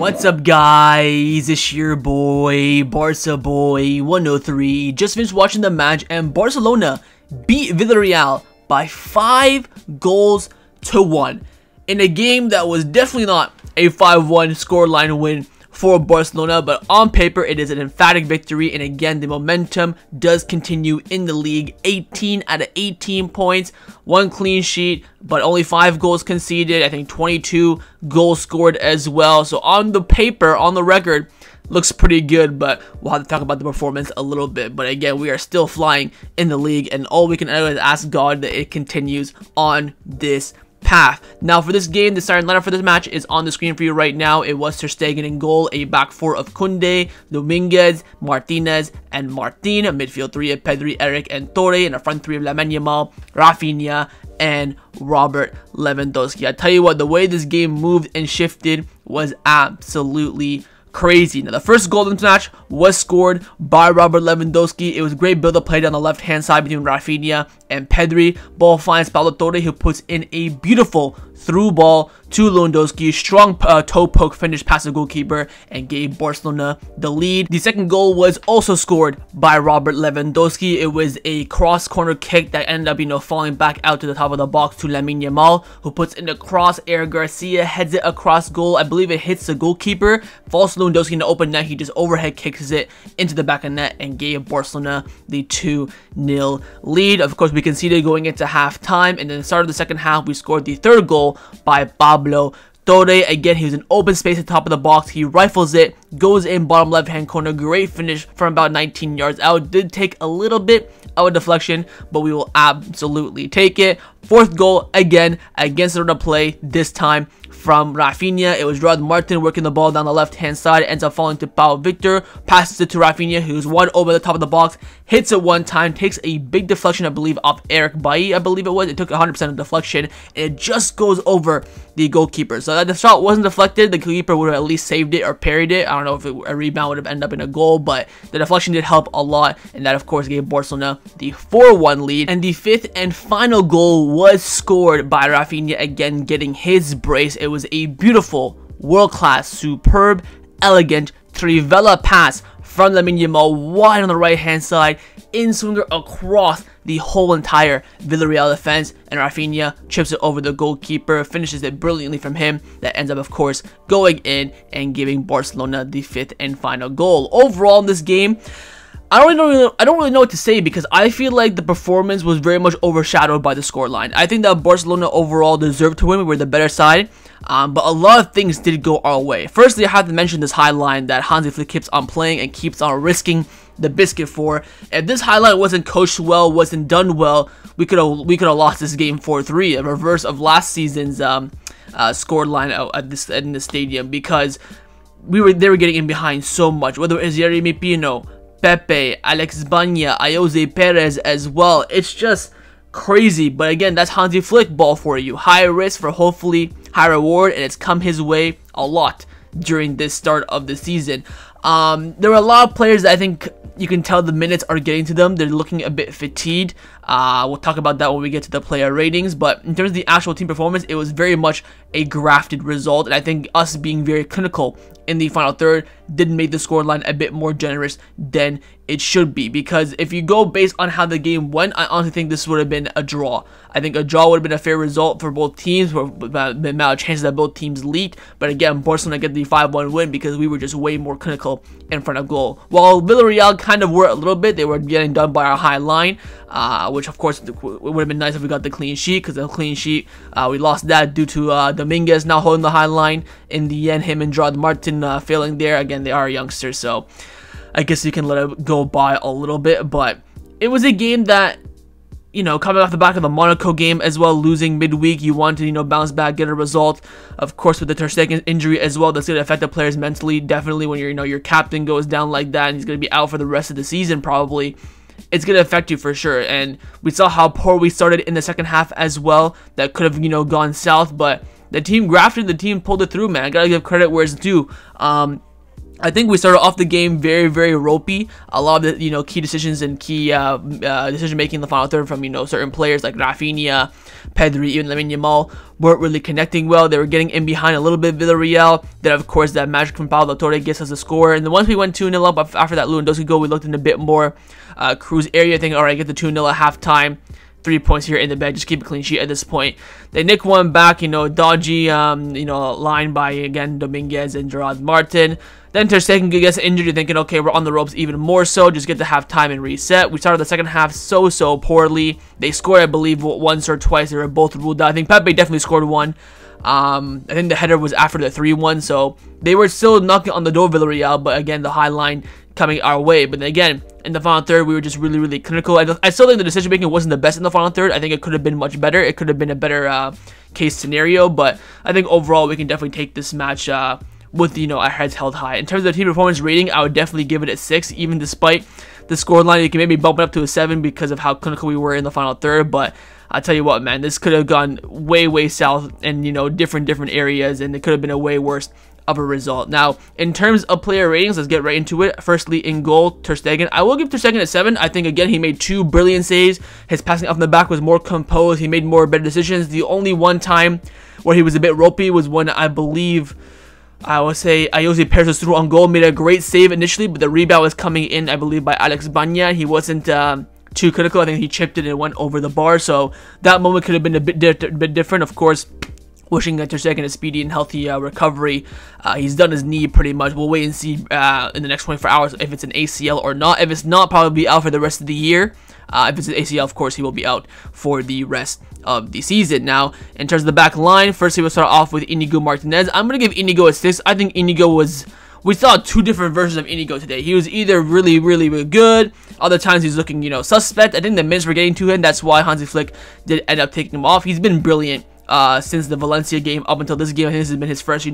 What's up, guys? It's your boy, Barca Boy 103. Just finished watching the match and Barcelona beat Villarreal by 5 goals to 1 in a game that was definitely not a 5-1 scoreline win for Barcelona, but on paper it is an emphatic victory. And again, the momentum does continue in the league. 18 out of 18 points, 1 clean sheet, but only 5 goals conceded. I think 22 goals scored as well. So on the paper, on the record, looks pretty good, but we'll have to talk about the performance a little bit. But again, we are still flying in the league, and all we can do is ask God that it continues on this path. Now for this game, the starting lineup for this match is on the screen for you right now. It was Ter Stegen in goal, a back 4 of Kounde, Dominguez, Martinez, and Martin, a midfield 3 of Pedri, Eric, and Torre, and a front 3 of Lamine, Raphinha, and Robert Lewandowski. I tell you what, the way this game moved and shifted was absolutely crazy. Now, the first goal in this match was scored by Robert Lewandowski. It was a great build-up play down the left-hand side between Raphinha and Pedri. Ball finds Pablo Torre, who puts in a beautiful through ball to Lewandowski. Strong toe poke finish past the goalkeeper and gave Barcelona the lead. The second goal was also scored by Robert Lewandowski. It was a cross corner kick that ended up, falling back out to the top of the box to Lamine, who puts in the cross. Eric Garcia heads it across goal. I believe it hits the goalkeeper. Falls to Lewandowski in the open net. He just overhead kicks it into the back of net and gave Barcelona the 2-0 lead. Of course, we conceded going into halftime, and then at the start of the second half, we scored the third goal by Pablo Torre. Again, he was in open space at the top of the box. He rifles it, goes in bottom left hand corner. Great finish from about 19 yards out. Did take a little bit of a deflection, but we will absolutely take it. Fourth goal, again against the run of play, this time from Raphinha. It was Robert Martin working the ball down the left hand side, ends up falling to Pau Victor, passes it to Raphinha, who's one over the top of the box, hits it one time, takes a big deflection, I believe, off Eric Bailly, I believe it was. It took 100% of deflection, and it just goes over the goalkeeper. So that the shot wasn't deflected, the goalkeeper would have at least saved it or parried it. I don't know if a rebound would have ended up in a goal, but the deflection did help a lot, and that of course gave Barcelona the 4-1 lead. And the fifth and final goal was scored by Raphinha, again getting his brace. It was a beautiful, world-class, superb, elegant trivela pass from Lamine wide on the right-hand side, in swinger across the whole entire Villarreal defense, and Raphinha chips it over the goalkeeper, finishes it brilliantly from him. That ends up, of course, going in and giving Barcelona the 5th and final goal. Overall in this game, I don't really know what to say, because I feel like the performance was very much overshadowed by the scoreline. I think that Barcelona overall deserved to win. We were the better side, but a lot of things did go our way. Firstly, I have to mention this high line that Hansi Flick keeps on playing and keeps on risking the biscuit for. If this highlight wasn't coached well, wasn't done well, we could have lost this game 4-3, a reverse of last season's scoreline in the stadium, because they were getting in behind so much. Whether it was Yeremy Pino, Pepe, Alex Banya, Ayoze Perez as well. It's just crazy. But again, that's Hansi Flick ball for you. High risk for hopefully high reward, and it's come his way a lot during this start of the season. There were a lot of players that I think you can tell the minutes are getting to them. They're looking a bit fatigued. We'll talk about that when we get to the player ratings. But in terms of the actual team performance, it was very much a grafted result. And I think us being very clinical in the final third did make the scoreline a bit more generous than it should be. Because if you go based on how the game went, I honestly think this would have been a draw. I think a draw would have been a fair result for both teams, for the amount of chances that both teams leaked. But again, Barcelona get the 5-1 win because we were just way more clinical in front of goal. While Villarreal kind of were a little bit, they were getting done by our high line, which of course it would have been nice if we got the clean sheet, because the clean sheet, we lost that due to Dominguez not holding the high line. In the end, him and Robert Martin failing there. Again, they are youngsters, so I guess you can let it go by a little bit. But it was a game that, coming off the back of the Monaco game as well, losing midweek, you want to, bounce back, get a result. Of course, with the Ter Stegen injury as well, that's going to affect the players mentally. Definitely when your captain goes down like that and he's going to be out for the rest of the season probably, it's going to affect you for sure. And we saw how poor we started in the second half as well. That could have, gone south, but the team grafted, the team pulled it through, man. I got to give credit where it's due. I think we started off the game very, very ropey. A lot of the, key decisions and key decision making in the final third from, certain players like Raphinha, Pedri, even Lamine Yamal weren't really connecting well. They were getting in behind a little bit. Villarreal. Then, of course, that magic from Pablo Torre gets us a score. And then once we went 2-0 up after that Lewandowski goal, we looked in a bit more cruise area, thinking, all right, get the 2-0 at halftime. 3 points here in the bed, just keep a clean sheet at this point. They nick one back, dodgy, line by, again, Dominguez and Gerard Martin. Then Ter Stegen gets injured, you're thinking, okay, we're on the ropes even more so, just get to halftime and reset. We started the second half so poorly. They scored, I believe, once or twice. They were both ruled out. I think Pepe definitely scored one. I think the header was after the 3-1, so they were still knocking on the door of Villarreal, but again, the high line coming our way. But then again, in the final third, we were just really clinical. I still think the decision making wasn't the best in the final third. I think it could have been much better. It could have been a better case scenario, but I think overall we can definitely take this match with our heads held high. In terms of the team performance rating, I would definitely give it a 6, even despite the scoreline. You can maybe bump it up to a 7 because of how clinical we were in the final third, but I'll tell you what, man, this could have gone way south in different areas, and it could have been a way worse of a result. Now, in terms of player ratings, let's get right into it. Firstly, in goal, Ter Stegen. I will give Ter Stegen a 7. I think, again, he made 2 brilliant saves. His passing off the back was more composed. He made more better decisions. The only one time where he was a bit ropey was when I believe, I would say, Ayoze Perez was through on goal, made a great save initially, but the rebound was coming in, I believe, by Alex Banya. He wasn't too critical. I think he chipped it and it went over the bar, so that moment could have been a bit different. Of course, wishing Ter Stegen a speedy and healthy recovery. He's done his knee pretty much. We'll wait and see in the next 24 hours if it's an ACL or not. If it's not, probably be out for the rest of the year. If it's an ACL, of course, he will be out for the rest of the season. Now, in terms of the back line, firstly, we'll start off with Inigo Martinez. I'm going to give Inigo a 6. I think Inigo was... We saw 2 different versions of Inigo today. He was either really good. Other times he's looking, suspect. I think the minutes were getting to him. That's why Hansi Flick did end up taking him off. He's been brilliant since the Valencia game up until this game. I think this has been his first,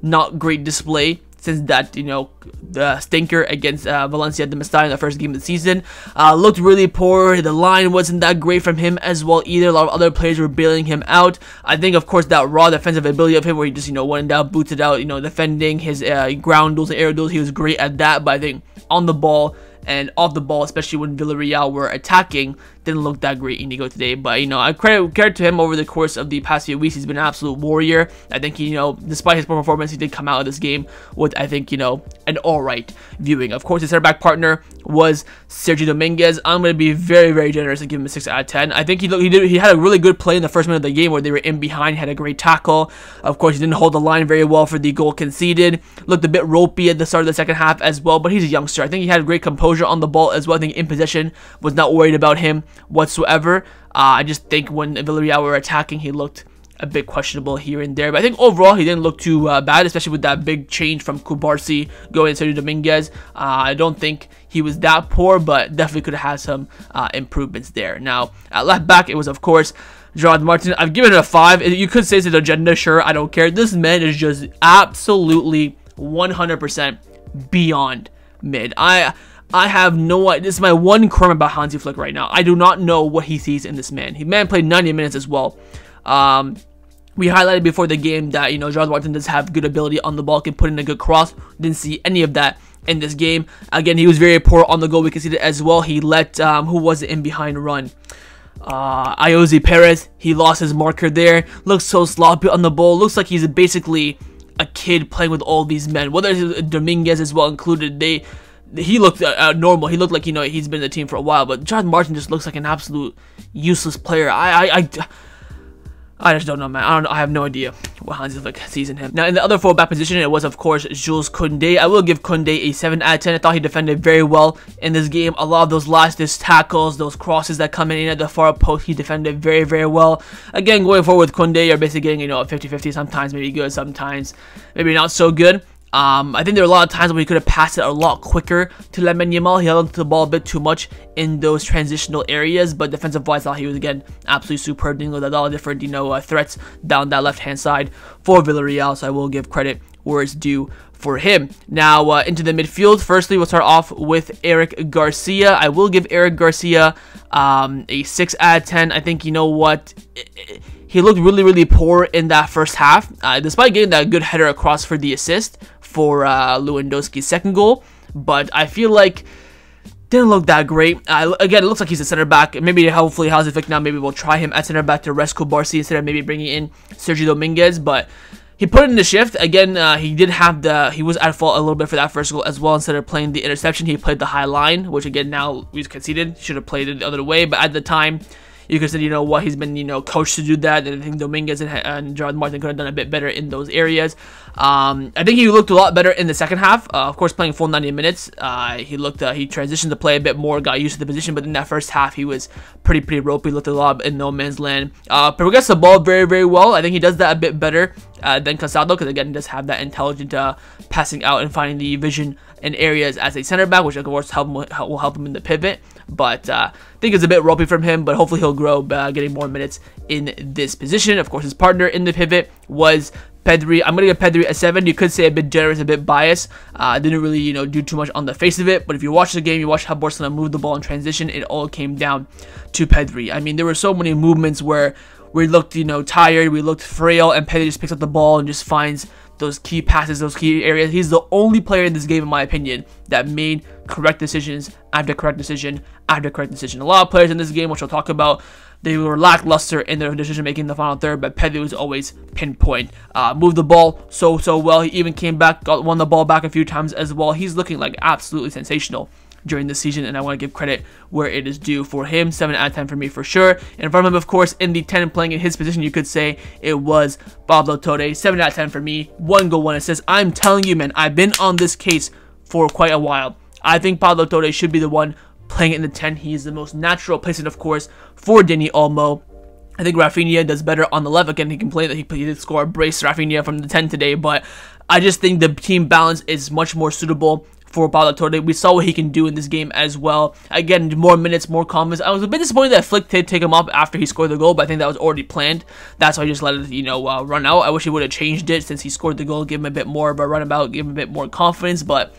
not great display since that, the stinker against Valencia at the Mestalla in the first game of the season. Looked really poor. The line wasn't that great from him as well either. A lot of other players were bailing him out. I think, of course, that raw defensive ability of him where he just, went down, booted out, defending his ground duels and air duels. He was great at that, but I think on the ball and off the ball, especially when Villarreal were attacking, didn't look that great Inigo today. But I credit to him over the course of the past few weeks. He's been an absolute warrior. I think he, despite his poor performance, he did come out of this game with, I think, an alright viewing. Of course, his center back partner was Sergio Dominguez. I'm going to be very generous and give him a 6 out of 10. I think he had a really good play in the first minute of the game where they were in behind, had a great tackle. Of course, he didn't hold the line very well for the goal conceded. Looked a bit ropey at the start of the second half as well, but he's a youngster. I think he had great composure on the ball as well. I think in possession was not worried about him whatsoever. I just think when Villarreal were attacking, he looked a bit questionable here and there, but I think overall he didn't look too bad, especially with that big change from Kubarsi going to Sergio Dominguez. I don't think he was that poor, but definitely could have had some improvements there. Now, at left back, it was, of course, Gerard Martin. I've given it a 5. You could say it's an agenda, sure, I don't care. This man is just absolutely 100% beyond mid. I have no idea. This is my one crime about Hansi Flick right now. I do not know what he sees in this man. Man played 90 minutes as well. We highlighted before the game that, Gerard Martin does have good ability on the ball, can put in a good cross. Didn't see any of that in this game. Again, he was very poor on the goal. We can see that as well. He let, who was it in behind run? Ayoze Perez. He lost his marker there. Looks so sloppy on the ball. Looks like he's basically a kid playing with all these men. Whether it's Dominguez as well included, he looked normal. He looked like, he's been in the team for a while, but Gerard Martin just looks like an absolute useless player. I just don't know, man. I have no idea what Hansi Flick sees in him. Now, in the other fullback position, it was, of course, Jules Kounde. I will give Kounde a 7 out of 10. I thought he defended very well in this game. A lot of those last-ditch tackles, those crosses that come in at the far post, he defended very well. Again, going forward with Kounde, you're basically getting, a 50-50. Sometimes maybe good, sometimes maybe not so good. I think there were a lot of times where he could have passed it a lot quicker to Lamine Yamal. He held onto the ball a bit too much in those transitional areas, but defensive-wise, I thought he was, again, absolutely superb. Dealing with a lot of different, threats down that left-hand side for Villarreal, so I will give credit where it's due for him. Now, into the midfield. Firstly, we'll start off with Eric Garcia. I will give Eric Garcia a 6 out of 10. I think, he looked really poor in that first half, despite getting that good header across for the assist for Lewandowski's second goal. But I feel like didn't look that great. Again, it looks like he's a center back. Maybe hopefully Hansi Flick now maybe we'll try him at center back to rescue Barca instead of maybe bringing in Sergio Dominguez. But he put in the shift. Again, he was at fault a little bit for that first goal as well. Instead of playing the interception, he played the high line, which again now we've conceded. Should have played it the other way. But at the time, you could say, you know what, he's been, you know, coached to do that. And I think Dominguez and Gerard Martin could have done a bit better in those areas. I think he looked a lot better in the second half. Of course, playing full 90 minutes. He transitioned to play a bit more, got used to the position. But in that first half, he was pretty ropey. Looked a lot in no man's land. Progressed the ball very well. I think he does that a bit better than Casado, because again, he does have that intelligent passing out and finding the vision in areas as a center back, which of course will help him in the pivot. But I think it's a bit ropey from him, but hopefully he'll grow getting more minutes in this position. Of course, his partner in the pivot was Pedri. I'm going to give Pedri a 7. You could say a bit generous, a bit biased. Didn't really, you know, do too much on the face of it. But if you watch the game, you watch how Barcelona moved the ball in transition, it all came down to Pedri. I mean, there were so many movements where we looked, you know, tired, we looked frail, and Pedri just picks up the ball and just finds those key passes, those key areas. He's the only player in this game, in my opinion, that made correct decisions after correct decision after correct decision. A lot of players in this game, which we'll talk about, they were lackluster in their decision making in the final third, but Pedri was always pinpoint. Moved the ball so well. He even came back, won the ball back a few times as well. He's looking like absolutely sensational during the season, and I want to give credit where it is due for him. 7 out of 10 for me for sure. And in front of him, of course, in the 10 playing in his position, you could say it was Pablo Torre. 7 out of 10 for me. 1 goal, 1 assist. I'm telling you, man, I've been on this case for quite a while. I think Pablo Torre should be the one playing in the 10. He is the most natural placement, of course, for Dani Olmo. I think Raphinha does better on the left. Again, he can play that. He did score a brace, Raphinha, from the 10 today, but I just think the team balance is much more suitable for Pablo Torre. We saw what he can do in this game as well. Again, more minutes, more confidence. I was a bit disappointed that Flick did take him up after he scored the goal, but I think that was already planned. That's why I just let it, you know, run out. I wish he would have changed it since he scored the goal, give him a bit more of a runabout, give him a bit more confidence, but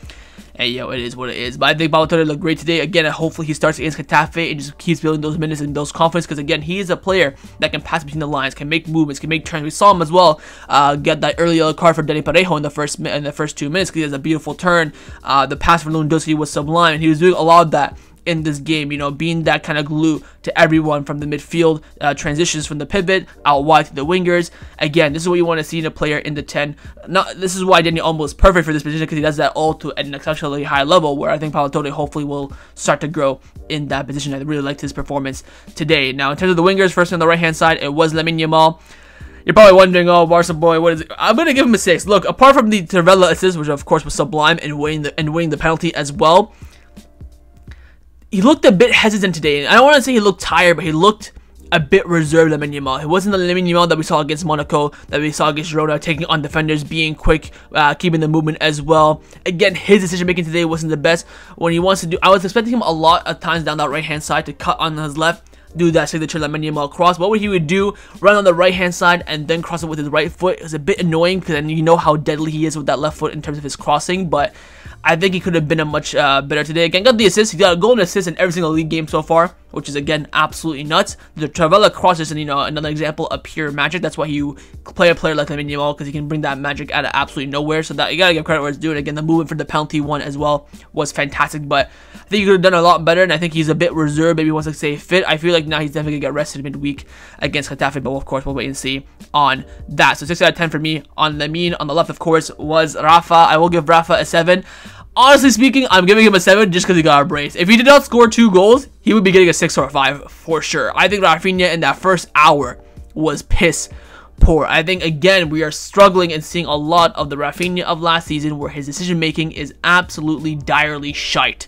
hey, yo, it is what it is. But I think Pablo Torre looked great today. Again, hopefully he starts against Getafe and just keeps building those minutes and those confidence, because again, he is a player that can pass between the lines, can make movements, can make turns. We saw him as well get that early yellow card for Dani Parejo in the first 2 minutes, because he has a beautiful turn. The pass for Lewandowski was sublime, and he was doing a lot of that in this game, you know, being that kind of glue to everyone from the midfield, transitions from the pivot out wide to the wingers. Again, this is what you want to see in a player in the 10. This is why Dani Olmo is perfect for this position, because he does that all to an exceptionally high level, where I think Pablo Torre hopefully will start to grow in that position. I really liked his performance today. Now, in terms of the wingers, first on the right-hand side, it was Lamine Yamal. You're probably wondering, oh, Barca boy, what is it? I'm going to give him a 6. Look, apart from the Ceràmica assist, which of course was sublime, and winning the penalty as well, he looked a bit hesitant today. I don't want to say he looked tired, but he looked a bit reserved, Lamine Yamal. It wasn't the Lamine Yamal that we saw against Monaco, that we saw against Girona, taking on defenders, being quick, keeping the movement as well. Again, his decision making today wasn't the best. When he wants to do, I was expecting him a lot of times down that right hand side to cut on his left, do that signature Lamine Yamal cross. What he would do, run on the right hand side and then cross it with his right foot. It was a bit annoying, because then you know how deadly he is with that left foot in terms of his crossing, but I think he could have been a much better today. Again, got the assist. He got a goal and assist in every single league game so far, which is again absolutely nuts. The Ceràmica cross is, you know, another example of pure magic. That's why you play a player like Lamine Yamal, because he can bring that magic out of absolutely nowhere. So that you gotta give credit where it's due. And again, the movement for the penalty one as well was fantastic. But I think he could have done a lot better, and I think he's a bit reserved. Maybe he wants to stay fit. I feel like now he's definitely gonna get rested midweek against Getafe, but of course we'll wait and see on that. So 6 out of 10 for me on Lamine. On the left, of course, was Rafa. I will give Rafa a 7. Honestly speaking, I'm giving him a 7 just because he got a brace. If he did not score 2 goals, he would be getting a 6 or a 5 for sure. I think Raphinha in that first hour was piss poor. I think, again, we are struggling and seeing a lot of the Raphinha of last season, where his decision making is absolutely direly shite.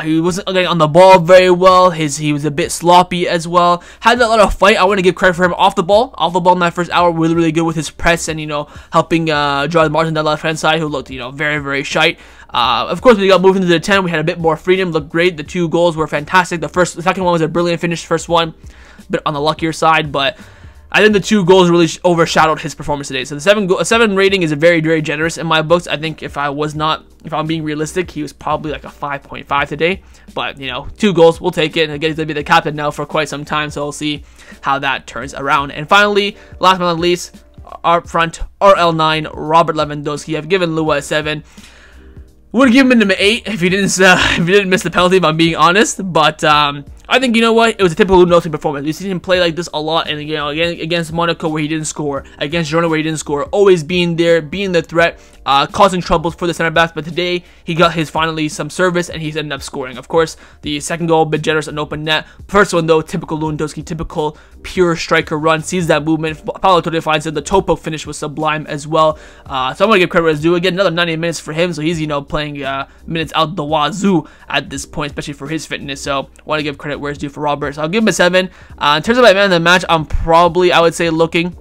He wasn't getting on the ball very well. He was a bit sloppy as well. Had a lot of fight. I want to give credit for him off the ball. Off the ball in that first hour, really good with his press and, you know, helping Gerard Martin down the left hand side, who looked, you know, very shite. Of course, when we got moved into the 10, we had a bit more freedom. Looked great. The 2 goals were fantastic. The second one was a brilliant finish. First one, a bit on the luckier side, but I think the 2 goals really overshadowed his performance today. So the 7 rating is a very generous in my books. I think if I'm being realistic, he was probably like a 5.5 today. But, you know, 2 goals, we'll take it. And again, he's going to be the captain now for quite some time, so we'll see how that turns around. And finally, last but not least, Up front, RL9, Robert Lewandowski. I've given Lua a 7. Would give him an 8 if he didn't miss the penalty, if I'm being honest. But I think, you know what, it was a typical Lewandowski performance. We've seen him play like this a lot, and again against Monaco where he didn't score, against Girona where he didn't score, always being there, being the threat, causing troubles for the center backs. But today he got his finally some service, and he's ended up scoring. Of course, the second goal, a bit generous, an open net. First one though, typical Lewandowski, typical pure striker run, sees that movement. Pablo Torre finds it. The toe poke finish was sublime as well. So I'm gonna give credit where it's due. Again, another 90 minutes for him, so he's, you know, playing minutes out the wazoo at this point, especially for his fitness. So want to give credit where it's due for Robert. So I'll give him a 7. In terms of my man of the match, I'm probably, I would say, looking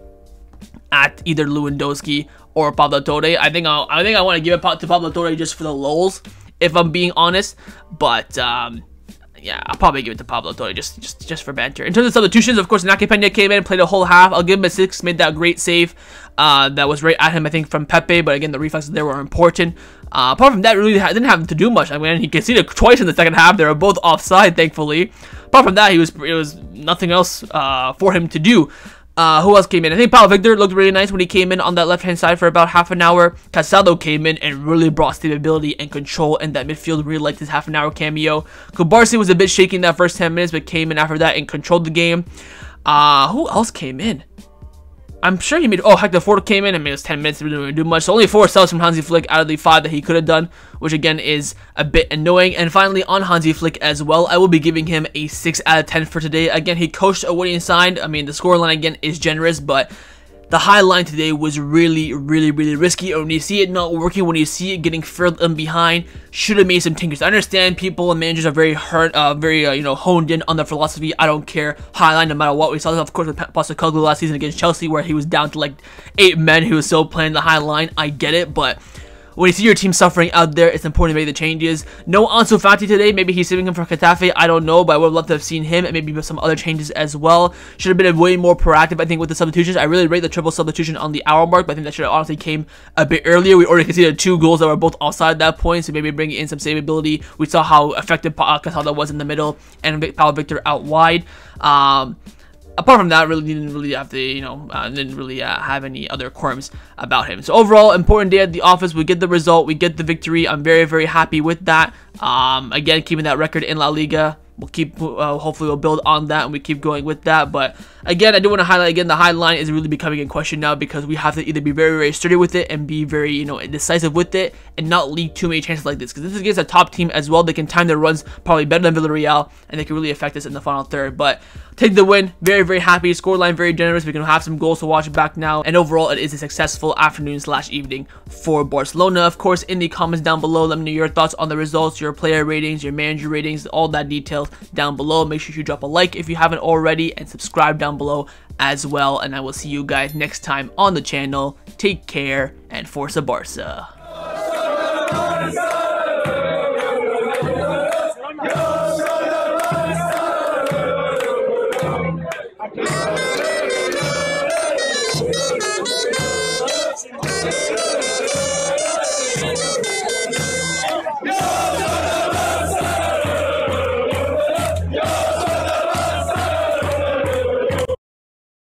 at either Lewandowski or Pablo Torre. I think I want to give it to Pablo Torre just for the lulz, if I'm being honest. But yeah, I'll probably give it to Pablo Torre just for banter. In terms of substitutions, of course, Naki Peña came in and played a whole half. I'll give him a 6. Made that great save that was right at him, I think, from Pepe. But again, the reflexes there were important. Apart from that, really didn't have to do much. I mean, he conceded twice in the second half. They were both offside, thankfully. Apart from that, it was nothing else for him to do. Who else came in? I think Paulo Victor looked really nice when he came in on that left-hand side for about half an hour. Casado came in and really brought stability and control in that midfield. Really liked his half-an-hour cameo. Kubarsi was a bit shaky in that first 10 minutes, but came in after that and controlled the game. Who else came in? I'm sure he made... Oh, Hector Ford came in. I mean, it was 10 minutes. He didn't really do much. So only 4 subs from Hansi Flick out of the 5 that he could have done, which again is a bit annoying. And finally, on Hansi Flick as well, I will be giving him a 6 out of 10 for today. Again, he coached a winning side. I mean, the scoreline again is generous, but the high line today was really risky. And when you see it not working, when you see it getting further in behind, should have made some tinkers. I understand people and managers are very you know, honed in on their philosophy. I don't care, high line no matter what. We saw this, of course, with Postecoglou last season against Chelsea, where he was down to like 8 men. He was still playing the high line. I get it, but when you see your team suffering out there, it's important to make the changes. No Ansu Fati today. Maybe he's saving him for Getafe. I don't know, but I would love to have seen him and maybe some other changes as well. Should have been way more proactive, I think, with the substitutions. I really rate the triple substitution on the hour mark, but I think that should have honestly came a bit earlier. We already conceded 2 goals that were both offside at that point, so maybe bringing in some savability. We saw how effective Casado was in the middle and Paulo Victor out wide. Apart from that, really didn't really have to, you know, didn't really have any other qualms about him. So overall, important day at the office. We get the result, we get the victory. I'm very happy with that. Again, keeping that record in La Liga. We'll keep, hopefully we'll build on that and we keep going with that. But again, I do want to highlight again, the high line is really becoming in question now, because we have to either be very sturdy with it and be very, you know, decisive with it and not leak too many chances like this. Because this is against a top team as well. They can time their runs probably better than Villarreal, and they can really affect us in the final third. But take the win, very happy. Scoreline very generous. We can have some goals to watch back now. And overall, it is a successful afternoon/evening for Barcelona. Of course, in the comments down below, let me know your thoughts on the results, your player ratings, your manager ratings, all that details down below. Make sure you drop a like if you haven't already, and subscribe down below as well. And I will see you guys next time on the channel. Take care, and Forza Barca. Yeah.